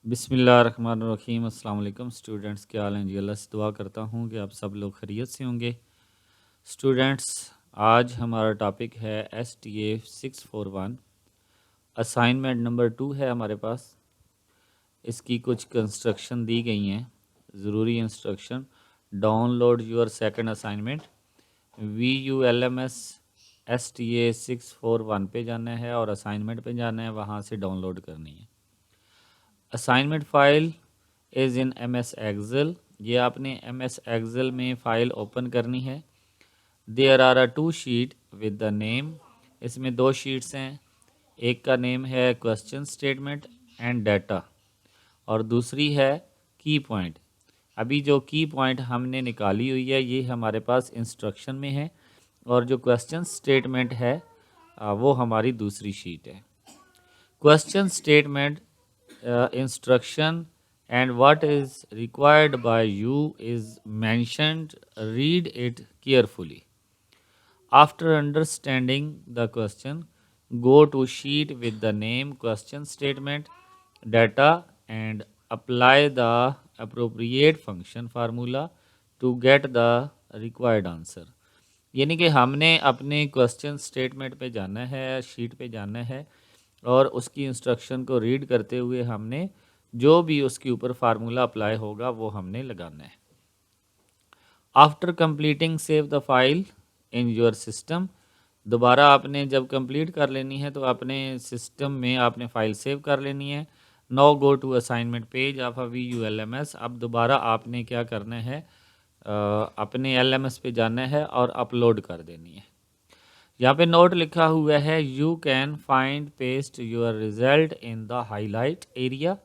बिस्मिल्लाहिर्रहमानिर्रहीम। अस्सलाम वालेकुम स्टूडेंट्स, क्या हाल हैं जी। अल्लाह से दुआ करता हूँ कि आप सब लोग खैरियत से होंगे। स्टूडेंट्स, आज हमारा टॉपिक है STA 641। असाइनमेंट नंबर 2 है हमारे पास। इसकी कुछ कंस्ट्रक्शन दी गई हैं, ज़रूरी instruction. Download your second assignment. VULMS STA 641 पे जाना है और असाइनमेंट पे जाना है, वहाँ से डाउनलोड करनी है। Assignment file is in MS Excel। ये आपने MS Excel में फ़ाइल ओपन करनी है। There are 2 sheet with the name. इसमें 2 शीट्स हैं। एक का नेम है क्वेश्चन स्टेटमेंट एंड डाटा और दूसरी है की पॉइंट। अभी जो की पॉइंट हमने निकाली हुई है ये हमारे पास इंस्ट्रक्शन में है और जो क्वेश्चन स्टेटमेंट है वो हमारी दूसरी शीट है। Question statement, instruction and what is required by you is mentioned. Read it carefully. After understanding the question, go to sheet with the name, question statement, data and apply the appropriate function formula to get the required answer. यानी कि हमने अपने question statement पे जाना है, sheet पे जाना है और उसकी इंस्ट्रक्शन को रीड करते हुए हमने जो भी उसके ऊपर फार्मूला अप्लाई होगा वो हमने लगाना है। After completing save the file in your system. दोबारा आपने जब कंप्लीट कर लेनी है तो अपने सिस्टम में आपने फ़ाइल सेव कर लेनी है। Now go to assignment page of VULMS। अब दोबारा आपने क्या करना है, अपने LMS पे जाना है और अपलोड कर देनी है। यहाँ पे नोट लिखा हुआ है, you can find paste your result in the highlight area.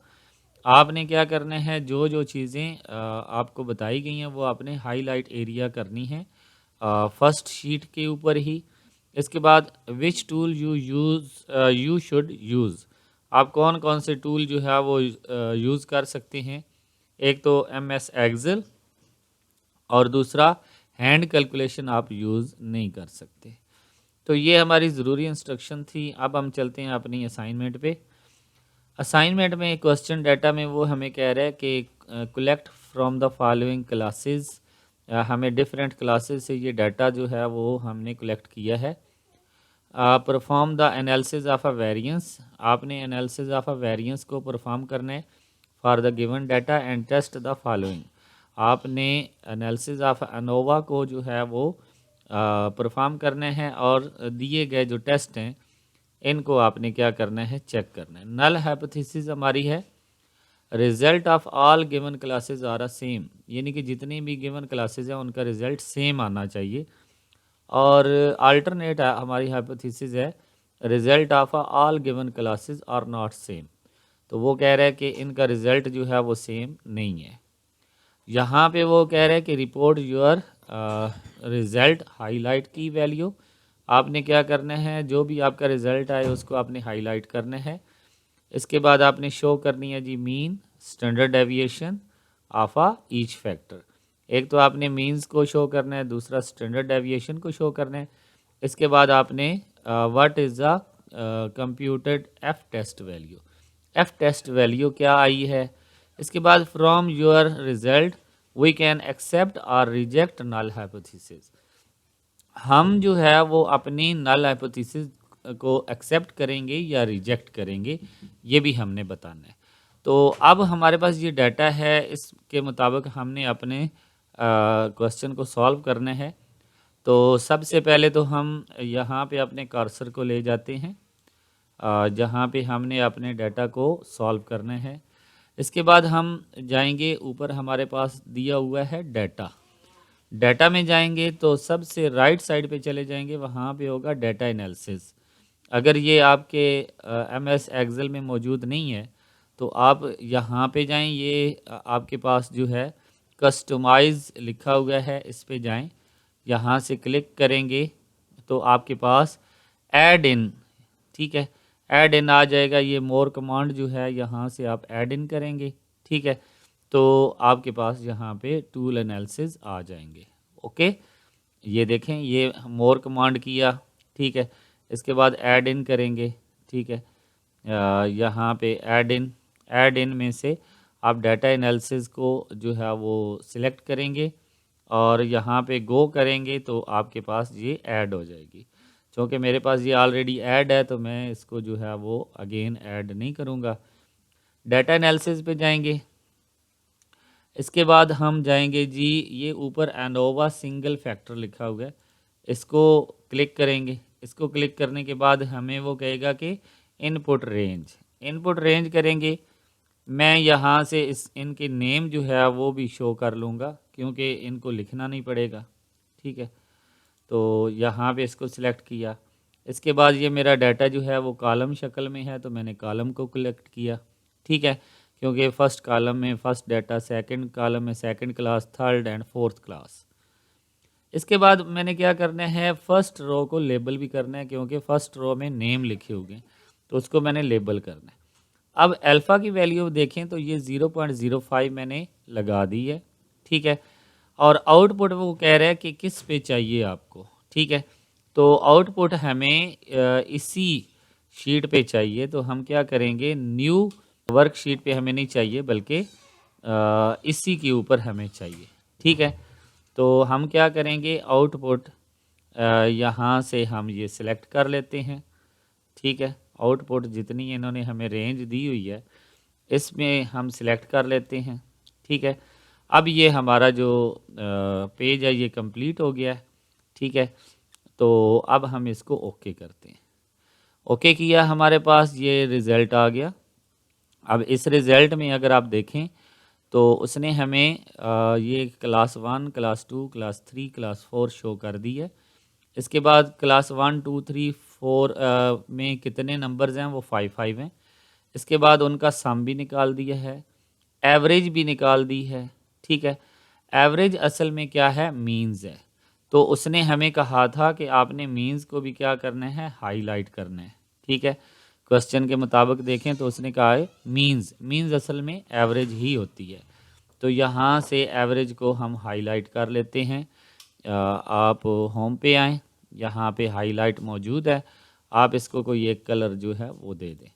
आपने क्या करना है, जो जो चीज़ें आपको बताई गई हैं वो आपने हाईलाइट एरिया करनी है फर्स्ट शीट के ऊपर ही। इसके बाद which tool you should use. आप कौन कौन से टूल जो है वो यूज़ कर सकते हैं। एक तो MS Excel और दूसरा हैंड कैलकुलेशन आप यूज़ नहीं कर सकते। तो ये हमारी ज़रूरी इंस्ट्रक्शन थी। अब हम चलते हैं अपनी असाइनमेंट पे। असाइनमेंट में क्वेश्चन डाटा में वो हमें कह रहा है कि collect from the following classes. हमें डिफरेंट क्लासेस से ये डाटा जो है वो हमने कलेक्ट किया है। Perform the analysis of a variance. आपने एनालिसिस ऑफ अ वेरिएंस को परफॉर्म करना है for the given data and test the following. आपने एनालिसिस ऑफ अनोवा को जो है वो परफॉर्म करना है और दिए गए जो टेस्ट हैं इनको आपने क्या करना है, चेक करना है। नल हाइपोथेसिस हमारी है, result of all given classes are a same. यानी कि जितनी भी गिवन क्लासेस हैं उनका रिजल्ट सेम आना चाहिए। और अल्टरनेट हमारी हाइपोथेसिस है, result of all given classes are not same. तो वो कह रहा है कि इनका रिजल्ट जो है वो सेम नहीं है। यहाँ पे वो कह रहे हैं कि रिपोर्ट योर रिज़ल्ट हाईलाइट की वैल्यू। आपने क्या करना है, जो भी आपका रिज़ल्ट आए उसको आपने हाईलाइट करना है। इसके बाद आपने शो करनी है जी mean standard deviation of each factor. एक तो आपने मीन्स को शो करना है, दूसरा स्टैंडर्ड डेविएशन को शो करना है। इसके बाद आपने what is the computed F test value, F test value क्या आई है। इसके बाद from your result we can accept or reject null hypothesis. हम जो है वो अपनी नल हाइपोथेसिस को एक्सेप्ट करेंगे या रिजेक्ट करेंगे, ये भी हमने बताना है। तो अब हमारे पास ये डाटा है, इसके मुताबिक हमने अपने क्वेश्चन को सॉल्व करना है। तो सबसे पहले तो हम यहाँ पे अपने कर्सर को ले जाते हैं जहाँ पे हमने अपने डाटा को सॉल्व करना है। इसके बाद हम जाएंगे, ऊपर हमारे पास दिया हुआ है डाटा। डाटा में जाएंगे तो सबसे राइट साइड पे चले जाएंगे, वहाँ पे होगा डाटा एनालिसिस। अगर ये आपके MS Excel में मौजूद नहीं है तो आप यहाँ पे जाएं। ये आपके पास जो है कस्टमाइज़ लिखा हुआ है, इस पे जाएं। यहाँ से क्लिक करेंगे तो आपके पास ऐड इन, ठीक है, ऐड इन आ जाएगा। ये मोर कमांड जो है यहाँ से आप ऐड इन करेंगे, ठीक है। तो आपके पास यहाँ पे टूल एनालिसिस आ जाएंगे। ओके, ये देखें, ये मोर कमांड किया, ठीक है। इसके बाद ऐड इन करेंगे, ठीक है। यहाँ पे ऐड इन ऐड इन में से आप डाटा एनालिसिस को जो है वो सिलेक्ट करेंगे और यहाँ पे गो करेंगे तो आपके पास ये ऐड हो जाएगी। क्योंकि मेरे पास ये ऑलरेडी ऐड है तो मैं इसको जो है वो अगेन ऐड नहीं करूँगा। डाटा एनालिसिस पे जाएंगे। इसके बाद हम जाएंगे जी, ये ऊपर एनोवा सिंगल फैक्टर लिखा हुआ है, इसको क्लिक करेंगे। इसको क्लिक करने के बाद हमें वो कहेगा कि इनपुट रेंज करेंगे। मैं यहाँ से इनके नेम जो है वो भी शो कर लूँगा क्योंकि इनको लिखना नहीं पड़ेगा। ठीक है, तो यहाँ पे इसको सिलेक्ट किया। इसके बाद ये मेरा डाटा जो है वो कॉलम शक्ल में है तो मैंने कॉलम को कलेक्ट किया। ठीक है, क्योंकि फर्स्ट कॉलम में फर्स्ट डाटा, सेकंड कॉलम में second class, third and fourth class. इसके बाद मैंने क्या करना है, फर्स्ट रो को लेबल भी करना है क्योंकि फर्स्ट रो में नेम लिखे हुए हैं तो उसको मैंने लेबल करना है। अब अल्फ़ा की वैल्यू देखें तो ये 0.05 मैंने लगा दी है। ठीक है, और आउटपुट वो कह रहा है कि किस पे चाहिए आपको। ठीक है, तो आउटपुट हमें इसी शीट पे चाहिए तो हम क्या करेंगे, न्यू वर्कशीट पे हमें नहीं चाहिए बल्कि इसी के ऊपर हमें चाहिए। ठीक है, तो हम क्या करेंगे, आउटपुट यहाँ से हम ये सिलेक्ट कर लेते हैं। ठीक है, आउटपुट जितनी इन्होंने हमें रेंज दी हुई है इसमें हम सिलेक्ट कर लेते हैं। ठीक है, अब ये हमारा जो पेज है ये कंप्लीट हो गया है। ठीक है, तो अब हम इसको ओके करते हैं। ओके किया, हमारे पास ये रिज़ल्ट आ गया। अब इस रिज़ल्ट में अगर आप देखें तो उसने हमें ये class 1, class 2, class 3, class 4 show कर दी है। इसके बाद क्लास 1, 2, 3, 4 में कितने नंबर्स हैं वो 5 हैं। इसके बाद उनका सम भी निकाल दिया है, एवरेज भी निकाल दी है। ठीक है, एवरेज असल में क्या है, मीन्स है। तो उसने हमें कहा था कि आपने मीन्स को भी क्या करना है, हाईलाइट करना है। ठीक है, क्वेश्चन के मुताबिक देखें तो उसने कहा है मीन्स असल में एवरेज ही होती है। तो यहाँ से एवरेज को हम हाईलाइट कर लेते हैं। आप होम पे आएँ, यहाँ पे हाईलाइट मौजूद है, आप इसको कोई एक कलर जो है वो दे दें।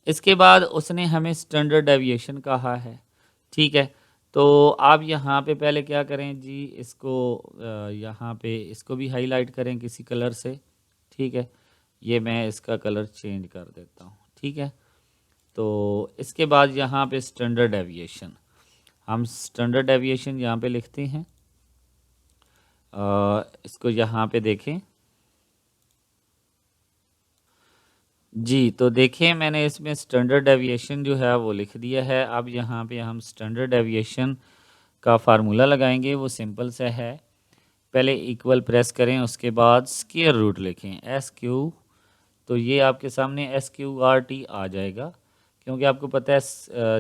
इसके बाद उसने हमें स्टैंडर्ड डेविएशन कहा है। ठीक है, तो आप यहाँ पे पहले क्या करें जी, इसको यहाँ पे इसको भी हाईलाइट करें किसी कलर से। ठीक है, ये मैं इसका कलर चेंज कर देता हूँ। ठीक है, तो इसके बाद यहाँ पे स्टैंडर्ड डेविएशन, हम स्टैंडर्ड डेविएशन यहाँ पे लिखते हैं। इसको यहाँ पे देखें जी, तो देखिए मैंने इसमें स्टैंडर्ड डेविएशन जो है वो लिख दिया है। अब यहाँ पे हम स्टैंडर्ड डेविएशन का फार्मूला लगाएंगे, वो सिंपल सा है। पहले इक्वल प्रेस करें, उसके बाद स्क्वायर रूट लिखें, एस क्यू, तो ये आपके सामने SQRT आ जाएगा क्योंकि आपको पता है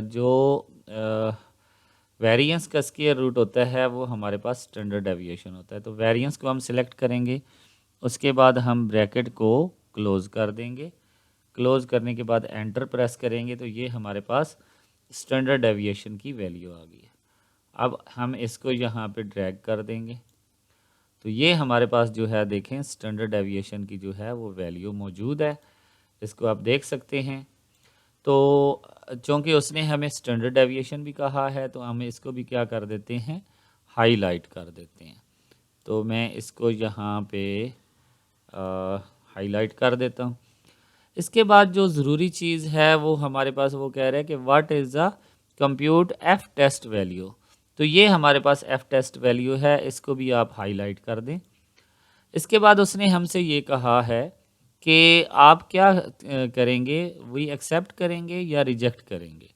जो वेरिएंस का स्क्वायर रूट होता है वो हमारे पास स्टैंडर्ड डेविएशन होता है। तो वेरिएंस को हम सिलेक्ट करेंगे, उसके बाद हम ब्रैकेट को क्लोज़ कर देंगे। क्लोज़ करने के बाद एंटर प्रेस करेंगे तो ये हमारे पास स्टैंडर्ड डेविएशन की वैल्यू आ गई है। अब हम इसको यहाँ पे ड्रैग कर देंगे तो ये हमारे पास जो है देखें स्टैंडर्ड डेविएशन की जो है वो वैल्यू मौजूद है, इसको आप देख सकते हैं। तो चूँकि उसने हमें स्टैंडर्ड डेविएशन भी कहा है तो हम इसको भी क्या कर देते हैं, हाईलाइट कर देते हैं। तो मैं इसको यहाँ पे हाईलाइट कर देता हूँ। इसके बाद जो ज़रूरी चीज़ है वो हमारे पास वो कह रहा है कि what is the compute F test value. तो ये हमारे पास एफ टेस्ट वैल्यू है, इसको भी आप हाईलाइट कर दें। इसके बाद उसने हमसे ये कहा है कि आप क्या करेंगे, वी एक्सेप्ट करेंगे या रिजेक्ट करेंगे।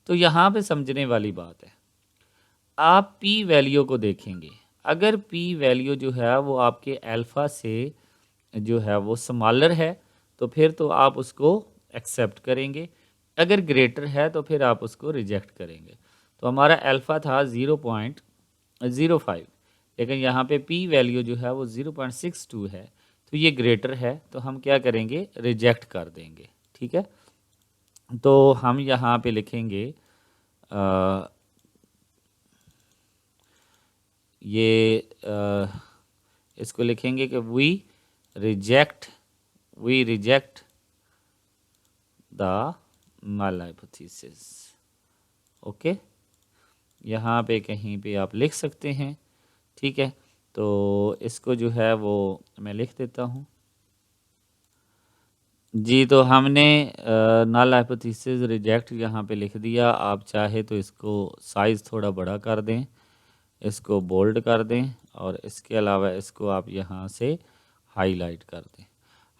तो यहाँ पे समझने वाली बात है, आप पी वैल्यू को देखेंगे। अगर पी वैल्यू जो है वो आपके अल्फ़ा से जो है वो स्मॉलर है तो फिर तो आप उसको एक्सेप्ट करेंगे, अगर ग्रेटर है तो फिर आप उसको रिजेक्ट करेंगे। तो हमारा अल्फ़ा था 0.05, लेकिन यहाँ पे पी वैल्यू जो है वो 0.62 है, तो ये ग्रेटर है तो हम क्या करेंगे, रिजेक्ट कर देंगे। ठीक है, तो हम यहाँ पे लिखेंगे इसको लिखेंगे कि we reject the null hypothesis. Okay, यहाँ पे कहीं पे आप लिख सकते हैं, ठीक है। तो इसको जो है वो मैं लिख देता हूँ जी। तो हमने नल हाइपोथेसिस रिजेक्ट यहाँ पे लिख दिया। आप चाहे तो इसको साइज़ थोड़ा बड़ा कर दें, इसको बोल्ड कर दें, और इसके अलावा इसको आप यहाँ से हाईलाइट कर दें।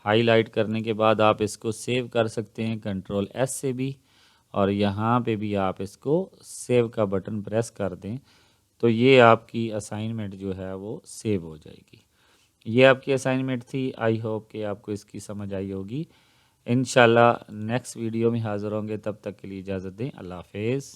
हाईलाइट करने के बाद आप इसको सेव कर सकते हैं कंट्रोल एस से भी, और यहाँ पे भी आप इसको सेव का बटन प्रेस कर दें तो ये आपकी असाइनमेंट जो है वो सेव हो जाएगी। ये आपकी असाइनमेंट थी। आई होप कि आपको इसकी समझ आई होगी। इंशाल्लाह नेक्स्ट वीडियो में हाज़िर होंगे, तब तक के लिए इजाज़त दें। अल्लाह हाफ़िज़।